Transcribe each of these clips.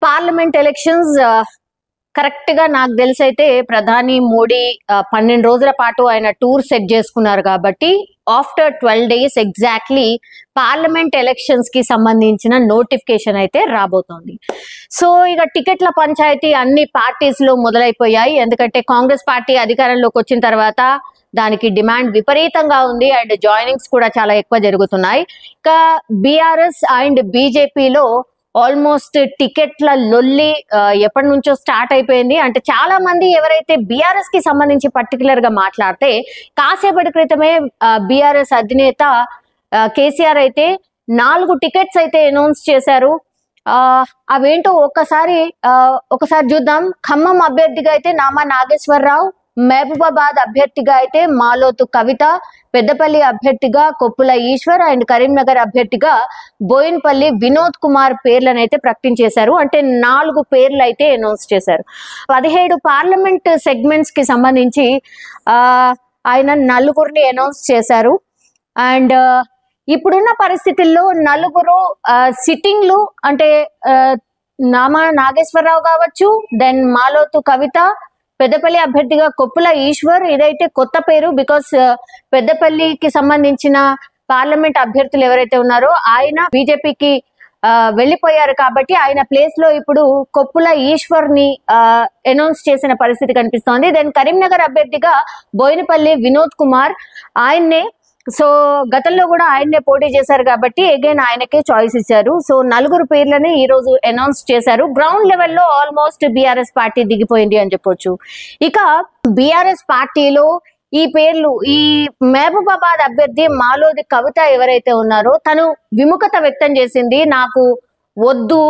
Parliament elections correct గా నాకు తెలిసైతే ప్రధాని మోడీ 12 రోజుల పాటు ఆయన టూర్ సెట్ చేసుకున్నారు కాబట్టి after 12 days exactly parliament elections కి సంబంధించిన నోటిఫికేషన్ అయితే రాబోతోంది. సో ఇక టికెట్ల పంచాయతీ అన్ని పార్టీస్ లో మొదలైపోయాయి. ఎందుకంటే కాంగ్రెస్ పార్టీ అధికారంలోకి వచ్చిన తర్వాత దానికి డిమాండ్ విపరీతంగా ఉంది అండ్ జాయినింగ్స్ కూడా చాలా ఎక్కువ జరుగుతున్నాయి. ఇక బీఆర్ఎస్ అండ్ బీజేపీలో ఆల్మోస్ట్ టికెట్ల లొల్లి ఎప్పటి నుంచో స్టార్ట్ అయిపోయింది. అంటే చాలా మంది ఎవరైతే బీఆర్ఎస్ కి సంబంధించి పర్టికులర్ గా మాట్లాడితే కాసేపటి క్రితమే బీఆర్ఎస్ అధినేత కేసీఆర్ అయితే 4 టికెట్స్ అయితే అనౌన్స్ చేశారు. అవేంటో ఒకసారి చూద్దాం. ఖమ్మం అభ్యర్థిగా అయితే నామా నాగేశ్వరరావు, మహబూబాబాద్ అభ్యర్థిగా అయితే మాలోతు కవిత, పెద్దపల్లి అభ్యర్థిగా కొప్పుల ఈశ్వర్ అండ్ కరీంనగర్ అభ్యర్థిగా బోయిన్పల్లి వినోద్ కుమార్ పేర్లను అయితే ప్రకటించేశారు. అంటే 4 పేర్లు అయితే అనౌన్స్ చేశారు. 17 పార్లమెంట్ సెగ్మెంట్స్ కి సంబంధించి ఆయన 4 అనౌన్స్ చేశారు. అండ్ ఇప్పుడున్న పరిస్థితుల్లో 4 సిట్టింగ్లు అంటే నామా నాగేశ్వరరావు కావచ్చు, దెన్ మాలోతు కవిత, పెద్దపల్లి అభ్యర్థిగా కొప్పుల ఈశ్వర్. ఇదైతే కొత్త పేరు బికాస్ పెద్దపల్లికి సంబంధించిన పార్లమెంట్ అభ్యర్థులు ఎవరైతే ఉన్నారో ఆయన బీజేపీకి వెళ్ళిపోయారు కాబట్టి ఆయన ప్లేస్ లో ఇప్పుడు కొప్పుల ఈశ్వర్ ని అనౌన్స్ చేసిన పరిస్థితి కనిపిస్తోంది. దెన్ కరీంనగర్ అభ్యర్థిగా బోయినపల్లి వినోద్ కుమార్, ఆయన్నే సో గతంలో కూడా ఆయన్నే పోటీ చేశారు కాబట్టి అగైన్ ఆయనకే చాయిస్ ఇచ్చారు. సో 4 పేర్లని ఈ రోజు అనౌన్స్ చేశారు. గ్రౌండ్ లెవెల్లో ఆల్మోస్ట్ బీఆర్ఎస్ పార్టీ దిగిపోయింది అని చెప్పొచ్చు. ఇక బీఆర్ఎస్ పార్టీలో ఈ పేర్లు, ఈ మహబూబాబాద్ అభ్యర్థి మాలోది కవిత ఎవరైతే ఉన్నారో తను విముఖత వ్యక్తం చేసింది. నాకు వద్దు,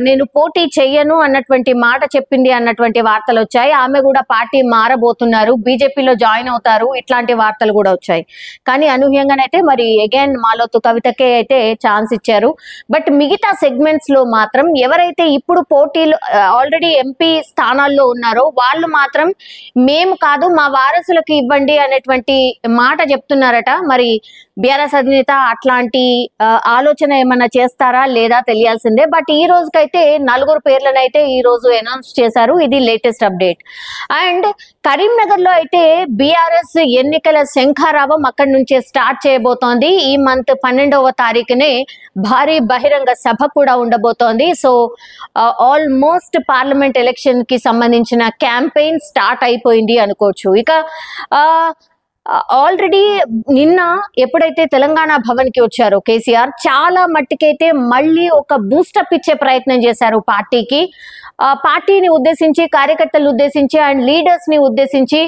నేను పోటీ చెయ్యను అన్నటువంటి మాట చెప్పింది అన్నటువంటి వార్తలు వచ్చాయి. ఆమె కూడా పార్టీ మారబోతున్నారు, బీజేపీలో జాయిన్ అవుతారు, ఇట్లాంటి వార్తలు కూడా వచ్చాయి. కానీ అనూహ్యంగానైతే మరి అగైన్ మాలోతు కవితకే అయితే ఛాన్స్ ఇచ్చారు. బట్ మిగతా సెగ్మెంట్స్ లో మాత్రం ఎవరైతే ఇప్పుడు పోటీలు ఆల్రెడీ ఎంపీ స్థానాల్లో ఉన్నారో వాళ్ళు మాత్రం మేము కాదు మా వారసులకు ఇవ్వండి అనేటువంటి మాట చెప్తున్నారట. మరి బీఆర్ఎస్ అధినేత అట్లాంటి ఆలోచన ఏమన్నా చేస్తారా లేదా తెలియాల్సిందే. బట్ ఈ రోజుకైతే 4 పేర్లను అయితే ఈ రోజు అనౌన్స్ చేశారు. ఇది లేటెస్ట్ అప్డేట్. అండ్ కరీంనగర్ లో అయితే బీఆర్ఎస్ ఎన్నికల శంఖారావం అక్కడి నుంచే స్టార్ట్ చేయబోతోంది. ఈ మంత్ 12వ తారీఖునే భారీ బహిరంగ సభ కూడా ఉండబోతోంది. సో ఆల్మోస్ట్ పార్లమెంట్ ఎలక్షన్ కి సంబంధించిన క్యాంపెయిన్ స్టార్ట్ అయిపోయింది అనుకోవచ్చు. ఇక ఆల్రెడీ నిన్న ఎప్పుడైతే తెలంగాణ భవన్ కి వచ్చారో కేసీఆర్ చాలా మట్టికైతే మళ్ళీ ఒక బూస్టప్ ఇచ్చే ప్రయత్నం చేశారు పార్టీకి. పార్టీని ఉద్దేశించి, కార్యకర్తలు ఉద్దేశించి అండ్ లీడర్స్ ని ఉద్దేశించి.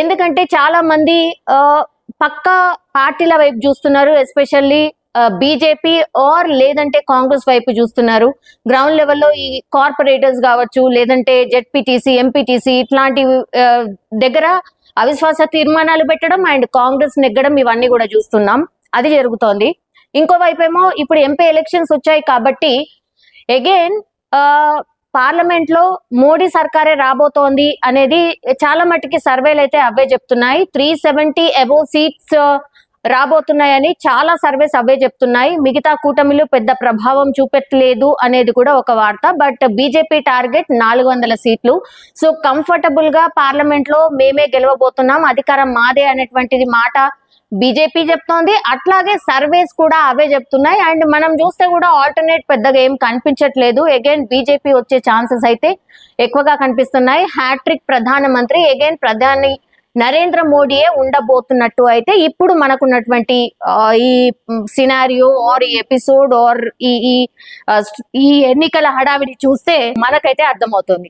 ఎందుకంటే చాలా మంది పక్క పార్టీల వైపు చూస్తున్నారు, ఎస్పెషల్లీ బీజేపీ ఆర్ లేదంటే కాంగ్రెస్ వైపు చూస్తున్నారు. గ్రౌండ్ లెవెల్లో ఈ కార్పొరేటర్స్ కావచ్చు, లేదంటే జెడ్పీటీసీ, ఎంపీటీసీ ఇట్లాంటి దగ్గర అవిశ్వాస తీర్మానాలు పెట్టడం అండ్ కాంగ్రెస్ నెగ్గడం ఇవన్నీ కూడా చూస్తున్నాం. అది జరుగుతోంది. ఇంకోవైపు ఏమో ఇప్పుడు ఎంపీ ఎలక్షన్స్ వచ్చాయి కాబట్టి అగైన్ పార్లమెంట్ లో మోడీ సర్కారే రాబోతోంది అనేది చాలా మట్టుకి సర్వేలు అయితే అవే చెప్తున్నాయి. 370 అబోవ్ సీట్స్ రాబోతున్నాయని చాలా సర్వేస్ అవే చెప్తున్నాయి. మిగతా కూటమిలు పెద్ద ప్రభావం చూపెట్టలేదు అనేది కూడా ఒక వార్త. బట్ బీజేపీ టార్గెట్ 400 సీట్లు. సో కంఫర్టబుల్ గా పార్లమెంట్ లో మేమే గెలవబోతున్నాం, అధికారం మాదే అనేటువంటిది మాట బీజేపీ చెప్తోంది. అట్లాగే సర్వేస్ కూడా అవే చెప్తున్నాయి. అండ్ మనం చూస్తే కూడా ఆల్టర్నేట్ పెద్దగా ఏం కనిపించట్లేదు. అగైన్ బీజేపీ వచ్చే ఛాన్సెస్ అయితే ఎక్కువగా కనిపిస్తున్నాయి. హ్యాట్రిక్ ప్రధానమంత్రి అగైన్ ప్రధాని నరేంద్ర మోడీయే ఉండబోతున్నట్టు అయితే ఇప్పుడు మనకున్నటువంటి ఈ సినారియో ఆర్ ఈ ఎపిసోడ్ ఆర్ ఈ ఎన్నికల హడావిడి చూస్తే మనకైతే అర్థమవుతుంది.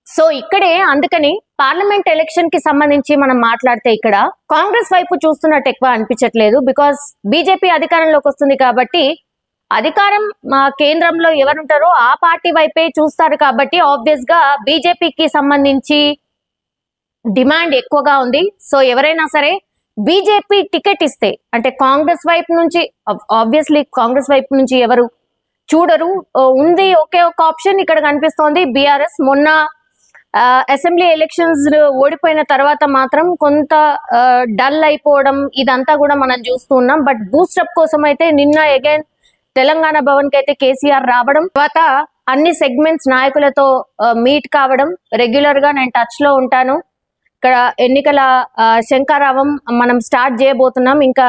సో ఇక్కడే అందుకని పార్లమెంట్ ఎలక్షన్ కి సంబంధించి మనం మాట్లాడితే ఇక్కడ కాంగ్రెస్ వైపు చూస్తున్నట్టు ఎక్కువ అనిపించట్లేదు. బికాస్ బీజేపీ అధికారంలోకి వస్తుంది కాబట్టి అధికారం కేంద్రంలో ఎవరుంటారో ఆ పార్టీ వైపే చూస్తారు కాబట్టి ఆబ్వియస్ గా బీజేపీకి సంబంధించి డిమాండ్ ఎక్కువగా ఉంది. సో ఎవరైనా సరే బీజేపీ టికెట్ ఇస్తే అంటే కాంగ్రెస్ వైపు నుంచి ఆబ్వియస్లీ కాంగ్రెస్ వైపు నుంచి ఎవరు చూడరు. ఉంది ఒకే ఒక ఆప్షన్ ఇక్కడ కనిపిస్తోంది బీఆర్ఎస్. మొన్న అసెంబ్లీ ఎలక్షన్స్ ఓడిపోయిన తర్వాత మాత్రం కొంత డల్ అయిపోవడం ఇదంతా కూడా మనం చూస్తూ ఉన్నాం. బట్ బూస్టప్ కోసం అయితే నిన్న అగైన్ తెలంగాణ భవన్ కి అయితే కేసీఆర్ రావడం, తర్వాత అన్ని సెగ్మెంట్స్ నాయకులతో మీట్ కావడం, రెగ్యులర్ గా నేను టచ్ లో ఉంటాను. ఇక్కడ ఎన్నికల శంఖారావం మనం స్టార్ట్ చేయబోతున్నాం. ఇంకా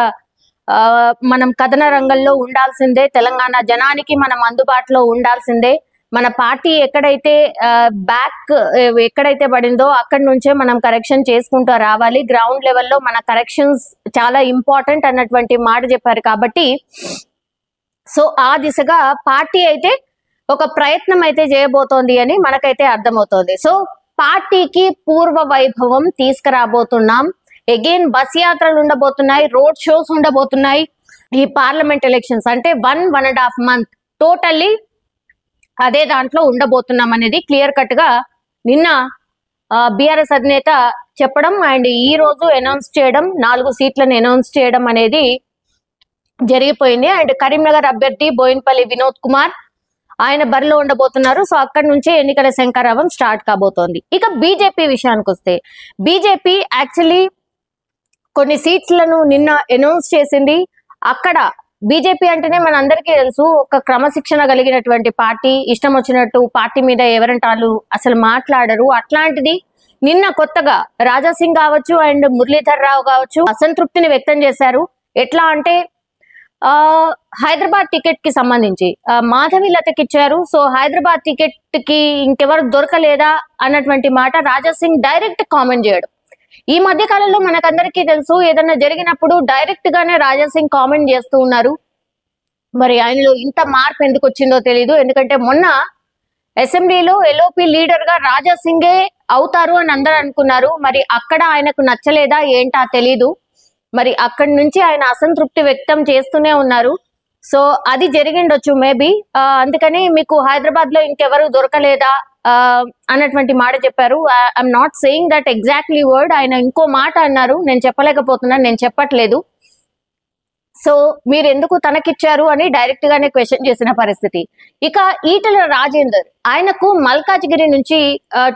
మనం కథన రంగంలో ఉండాల్సిందే, తెలంగాణ జనానికి మనం అందుబాటులో ఉండాల్సిందే. మన పార్టీ ఎక్కడైతే బ్యాక్ ఎక్కడైతే పడిందో అక్కడి నుంచే మనం కరెక్షన్ చేసుకుంటూ రావాలి. గ్రౌండ్ లెవెల్లో మన కరెక్షన్స్ చాలా ఇంపార్టెంట్ అన్నటువంటి మాట చెప్పారు. కాబట్టి సో ఆ దిశగా పార్టీ అయితే ఒక ప్రయత్నం అయితే చేయబోతోంది అని మనకైతే అర్థమవుతోంది. సో పార్టీకి పూర్వ వైభవం తీసుకురాబోతున్నాం. అగైన్ బస్ యాత్రలు ఉండబోతున్నాయి, రోడ్ షోస్ ఉండబోతున్నాయి. ఈ పార్లమెంట్ ఎలక్షన్స్ అంటే 1.5 month టోటల్లీ అదే దాంట్లో ఉండబోతున్నాం అనేది క్లియర్ కట్ గా నిన్న బీఆర్ఎస్ అధినేత చెప్పడం అండ్ ఈ రోజు అనౌన్స్ చేయడం, 4 సీట్లను అనౌన్స్ చేయడం అనేది జరిగిపోయింది. అండ్ కరీంనగర్ అభ్యర్థి బోయిన్పల్లి వినోద్ కుమార్ ఆయన బరిలో ఉండబోతున్నారు. సో అక్కడి నుంచే ఎన్నికల శంఖారావం స్టార్ట్ కాబోతోంది. ఇక బీజేపీ విషయానికి వస్తే, బీజేపీ యాక్చువల్లీ కొన్ని సీట్లను నిన్న అనౌన్స్ చేసింది. అక్కడ బీజేపీ అంటేనే మనందరికీ తెలుసు, ఒక క్రమశిక్షణ కలిగినటువంటి పార్టీ, ఇష్టం వచ్చినట్టు పార్టీ మీద ఎవరంటారు అసలు మాట్లాడరు. అట్లాంటిది నిన్న కొత్తగా రాజాసింగ్ కావచ్చు అండ్ మురళీధర్ రావు కావచ్చు అసంతృప్తిని వ్యక్తం చేశారు. ఎట్లా అంటే హైదరాబాద్ టికెట్ కి సంబంధించి మాధవి లతకి ఇచ్చారు. సో హైదరాబాద్ టికెట్ కి ఇంకెవరు దొరకలేదా అన్నటువంటి మాట రాజాసింగ్ డైరెక్ట్ కామెంట్ చేయడం. ఈ మధ్య కాలంలో మనకందరికీ తెలుసు, ఏదన్నా జరిగినప్పుడు డైరెక్ట్ గానే రాజాసింగ్ కామెంట్ చేస్తూ ఉన్నారు. మరి ఆయనలో ఇంత మార్పు ఎందుకు వచ్చిందో తెలియదు. ఎందుకంటే మొన్న అసెంబ్లీలో ఎల్ఓపి లీడర్ గా రాజాసింగే అవుతారు అని అందరూ అనుకున్నారు. మరి అక్కడ ఆయనకు నచ్చలేదా ఏంటా తెలీదు. మరి అక్కడి నుంచి ఆయన అసంతృప్తి వ్యక్తం చేస్తూనే ఉన్నారు. సో అది జరిగిండొచ్చు మేబీ. అందుకని మీకు హైదరాబాద్ లో ఇంకెవరు దొరకలేదా అన్నటువంటి మాట చెప్పారు. I'm not saying that exactly word. ఆయన ఇంకో మాట అన్నారు, నేను చెప్పలేకపోతున్నాను, నేను చెప్పట్లేదు. సో మీరు ఎందుకు తనకిచ్చారు అని డైరెక్ట్ గానే క్వశ్చన్ చేసిన పరిస్థితి. ఇక ఈటెల రాజేందర్ ఆయనకు మల్కాజ్గిరి నుంచి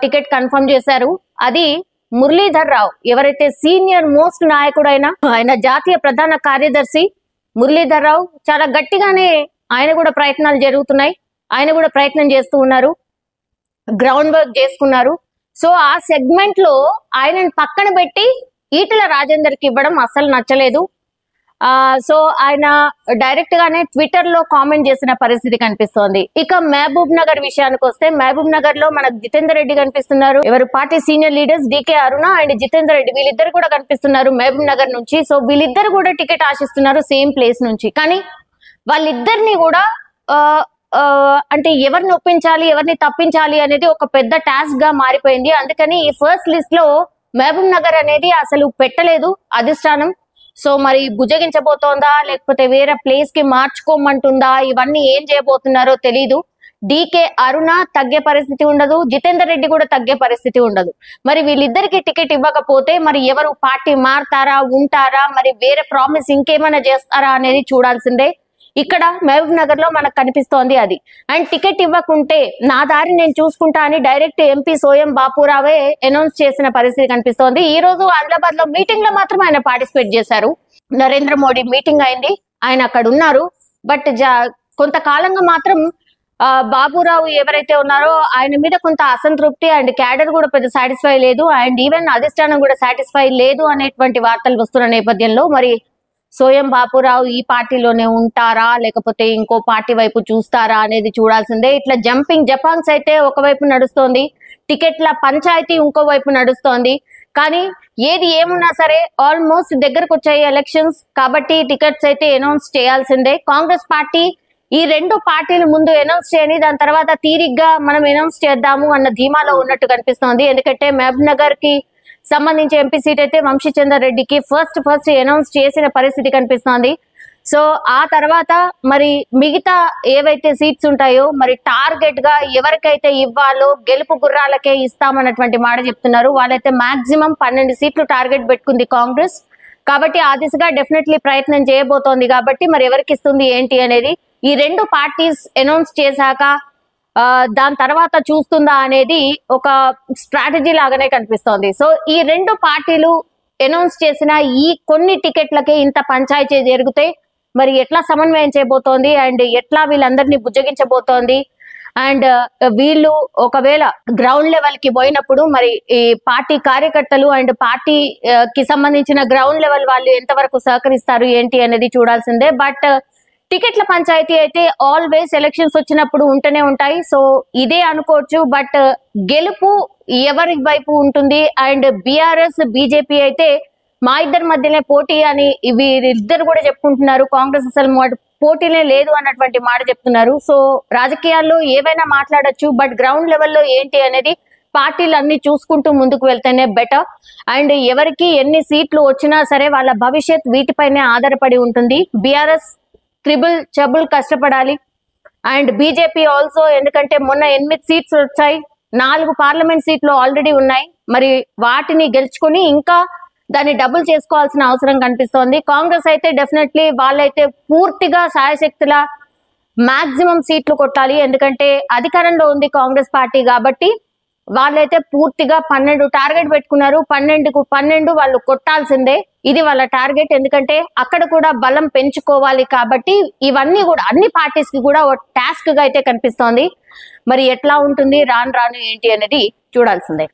టికెట్ కన్ఫర్మ్ చేశారు. అది మురళీధర్ రావు ఎవరైతే సీనియర్ మోస్ట్ నాయకుడైన ఆయన జాతీయ ప్రధాన కార్యదర్శి మురళీధర్ రావు చాలా గట్టిగానే ఆయన కూడా ప్రయత్నాలు జరుగుతున్నాయి. ఆయన కూడా ప్రయత్నం చేస్తూ ఉన్నారు, గ్రౌండ్ వర్క్ చేసుకున్నారు. సో ఆ సెగ్మెంట్ లో ఆయనను పక్కన పెట్టి ఈటెల రాజేందర్ కి ఇవ్వడం అస్సలు నచ్చలేదు. సో ఆయన డైరెక్ట్ గానే ట్విట్టర్ లో కామెంట్ చేసిన పరిస్థితి కనిపిస్తోంది. ఇక మహబూబ్ నగర్ విషయానికి వస్తే, మహబూబ్ నగర్ లో మనకు జితేందర్ రెడ్డి కనిపిస్తున్నారు. ఎవరు party senior leaders DK Aruna and Jitender Reddy వీళ్ళిద్దరు కూడా కనిపిస్తున్నారు మహబూబ్ నగర్ నుంచి. సో వీళ్ళిద్దరు కూడా టికెట్ ఆశిస్తున్నారు సేమ్ ప్లేస్ నుంచి. కానీ వాళ్ళిద్దరిని కూడా అంటే ఎవరిని ఒప్పించాలి, ఎవరిని తప్పించాలి అనేది ఒక పెద్ద టాస్క్ గా మారిపోయింది. అందుకని ఈ ఫస్ట్ లిస్ట్ లో మహబూబ్ నగర్ అనేది అసలు పెట్టలేదు అధిష్టానం. సో మరి భుజగించబోతోందా లేకపోతే వేరే ప్లేస్ కి మార్చుకోమంటుందా, ఇవన్నీ ఏం చేయబోతున్నారో తెలీదు. డికే అరుణ తగ్గే పరిస్థితి ఉండదు, జితేందర్ రెడ్డి కూడా తగ్గే పరిస్థితి ఉండదు. మరి వీళ్ళిద్దరికి టికెట్ ఇవ్వకపోతే మరి ఎవరు పార్టీ మారుతారా, ఉంటారా, మరి వేరే ప్రామిస్ ఇంకేమైనా చేస్తారా అనేది చూడాల్సిందే. ఇక్కడ మహబూబ్ నగర్ లో మనకు కనిపిస్తోంది అది. అండ్ టికెట్ ఇవ్వకుంటే నా దారి నేను చూసుకుంటా అని డైరెక్ట్ ఎంపీ సోయం బాపురావే అనౌన్స్ చేసిన పరిస్థితి కనిపిస్తోంది. ఈ రోజు ఆదిలాబాద్ లో మీటింగ్ లో మాత్రం ఆయన పార్టిసిపేట్ చేశారు. నరేంద్ర మోడీ మీటింగ్ అయింది, ఆయన అక్కడ ఉన్నారు. బట్ కొంతకాలంగా మాత్రం బాబురావు ఎవరైతే ఉన్నారో ఆయన మీద కొంత అసంతృప్తి అండ్ క్యాడర్ కూడా పెద్ద సాటిస్ఫై లేదు అండ్ ఈవెన్ అధిష్టానం కూడా సాటిస్ఫై లేదు అనేటువంటి వార్తలు వస్తున్న నేపథ్యంలో మరి సోయం బాపురావు ఈ పార్టీలోనే ఉంటారా లేకపోతే ఇంకో పార్టీ వైపు చూస్తారా అనేది చూడాల్సిందే. ఇట్లా జపాంగ్స్ అయితే ఒకవైపు నడుస్తోంది, టికెట్ల పంచాయతీ ఇంకో వైపు నడుస్తోంది. కానీ ఏది ఏమున్నా సరే ఆల్మోస్ట్ దగ్గరకు వచ్చాయి ఎలక్షన్స్ కాబట్టి టికెట్స్ అయితే అనౌన్స్ చేయాల్సిందే. కాంగ్రెస్ పార్టీ ఈ రెండు పార్టీలు ముందు అనౌన్స్ చేయని, దాని తర్వాత తీరిగ్గా మనం అనౌన్స్ చేద్దాము అన్న ధీమాలో ఉన్నట్టు కనిపిస్తోంది. ఎందుకంటే మహబూబ్ నగర్ కి సంబంధించి ఎంపీ సీట్ అయితే వంశీచందర్ రెడ్డికి ఫస్ట్ అనౌన్స్ చేసిన పరిస్థితి కనిపిస్తోంది. సో ఆ తర్వాత మరి మిగతా ఏవైతే సీట్స్ ఉంటాయో మరి టార్గెట్ గా ఎవరికైతే ఇవ్వాలో గెలుపు గుర్రాలకే ఇస్తామన్నటువంటి మాట చెప్తున్నారు. వాళ్ళైతే మాక్సిమం 12 సీట్లు టార్గెట్ పెట్టుకుంది కాంగ్రెస్. కాబట్టి ఆ దిశగా డెఫినెట్లీ ప్రయత్నం చేయబోతోంది. కాబట్టి మరి ఎవరికి ఇస్తుంది ఏంటి అనేది ఈ రెండు పార్టీస్ అనౌన్స్ చేశాక దాని తర్వాత చూస్తుందా అనేది ఒక స్ట్రాటజీ లాగానే కనిపిస్తోంది. సో ఈ రెండు పార్టీలు అనౌన్స్ చేసిన ఈ కొన్ని టికెట్లకే ఇంత పంచాయతీ జరిగితే మరి ఎట్లా సమన్వయం చేయబోతోంది అండ్ ఎట్లా వీళ్ళందరినీ బుజ్జగించబోతోంది అండ్ వీళ్ళు ఒకవేళ గ్రౌండ్ లెవెల్ కి పోయినప్పుడు మరి ఈ పార్టీ కార్యకర్తలు అండ్ పార్టీ కి సంబంధించిన గ్రౌండ్ లెవెల్ వాళ్ళు ఎంతవరకు సహకరిస్తారు ఏంటి అనేది చూడాల్సిందే. బట్ టికెట్ల పంచాయతీ అయితే ఆల్వేస్ ఎలక్షన్స్ వచ్చినప్పుడు ఉంటూనే ఉంటాయి. సో ఇదే అనుకోవచ్చు. బట్ గెలుపు ఎవరి వైపు ఉంటుంది? అండ్ బీఆర్ఎస్ బీజేపీ అయితే మా ఇద్దరి మధ్యనే పోటీ అని వీరిద్దరు కూడా చెప్పుకుంటున్నారు. కాంగ్రెస్ అసలు పోటీనే లేదు అన్నటువంటి మాట చెప్తున్నారు. సో రాజకీయాల్లో ఏవైనా మాట్లాడొచ్చు, బట్ గ్రౌండ్ లెవెల్లో ఏంటి అనేది పార్టీలు అన్ని చూసుకుంటూ ముందుకు వెళ్తేనే బెటర్. అండ్ ఎవరికి ఎన్ని సీట్లు వచ్చినా సరే వాళ్ళ భవిష్యత్ వీటిపైనే ఆధారపడి ఉంటుంది. బీఆర్ఎస్ ట్రిబుల్ కష్టపడాలి. అండ్ బీజేపీ ఆల్సో, ఎందుకంటే మొన్న 8 సీట్స్ వచ్చాయి, 4 పార్లమెంట్ సీట్లు ఆల్రెడీ ఉన్నాయి. మరి వాటిని గెలుచుకొని ఇంకా దాన్ని డబుల్ చేసుకోవాల్సిన అవసరం కనిపిస్తోంది. కాంగ్రెస్ అయితే డెఫినెట్లీ వాళ్ళైతే పూర్తిగా శాయశక్తుల మాక్సిమం సీట్లు కొట్టాలి. ఎందుకంటే అధికారంలో ఉంది కాంగ్రెస్ పార్టీ కాబట్టి వాళ్ళైతే పూర్తిగా 12 టార్గెట్ పెట్టుకున్నారు. 12కు 12 వాళ్ళు కొట్టాల్సిందే, ఇది వాళ్ళ టార్గెట్. ఎందుకంటే అక్కడ కూడా బలం పెంచుకోవాలి కాబట్టి ఇవన్నీ కూడా అన్ని పార్టీస్ కి కూడా టాస్క్ గా అయితే కనిపిస్తోంది. మరి ఎట్లా ఉంటుంది రాను రాను ఏంటి అనేది చూడాల్సిందే.